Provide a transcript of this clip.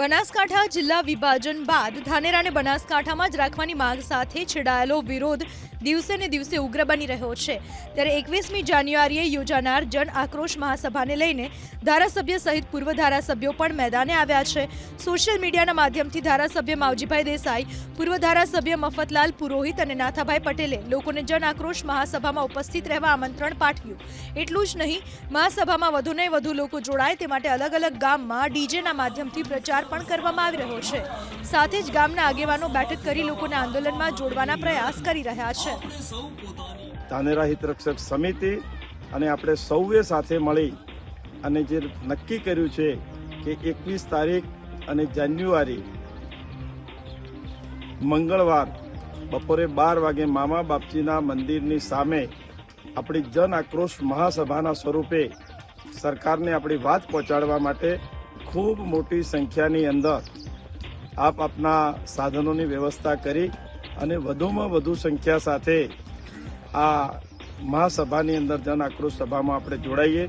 બનાસકાંઠા જિલ્લા વિભાજન બાદ ધાનેરાને બનાસકાંઠામાં જ રાખવાની માંગ સાથે છેડાયેલો વિરોધ દિવસે ને દિવસે ઉગ્ર બની રહ્યો છે। ત્યારે 21મી જાન્યુઆરીએ યોજાનાર જન આક્રોશ મહાસભાને લઈને ધારાસભ્ય સહિત પૂર્વ ધારાસભ્યો પણ મેદાને આવ્યા છે। સોશિયલ મીડિયાના માધ્યમથી ધારાસભ્ય માવજીભાઈ દેસાઈ, પૂર્વ ધારાસભ્ય મફતલાલ પુરોહિત અને નાથાભાઈ પટેલે લોકોને જન આક્રોશ મહાસભામાં ઉપસ્થિત રહેવા આમંત્રણ પાઠવ્યું। એટલું જ નહીં, મહાસભામાં વધુને વધુ લોકો જોડાય તે માટે અલગ અલગ ગામમાં ડીજેના માધ્યમથી પ્રચાર પણ કરવામાં આવી રહ્યો છે। સાથે જ ગામના આગેવાનો બેઠક કરી લોકોને આંદોલનમાં જોડવાના પ્રયાસ કરી રહ્યા છે। ધાનેરા હિતરક્ષક સમિતિ અને આપણે સૌએ સાથે મળી અને જે નક્કી કર્યું છે કે 21 તારીખ અને જાન્યુઆરી મંગળવાર બપોરે 12 વાગે મામા બાપજીના મંદિરની સામે આપણી જન આક્રોશ મહાસભાના સ્વરૂપે સરકારને આપણી વાત પહોંચાડવા માટે ખૂબ મોટી સંખ્યાની અંદર આપ આપના સાધનોની વ્યવસ્થા કરી અને વધુમાં વધુ સંખ્યા સાથે આ મહાસભાની અંદર જન આક્રોશ સભામાં આપણે જોડાઈએ।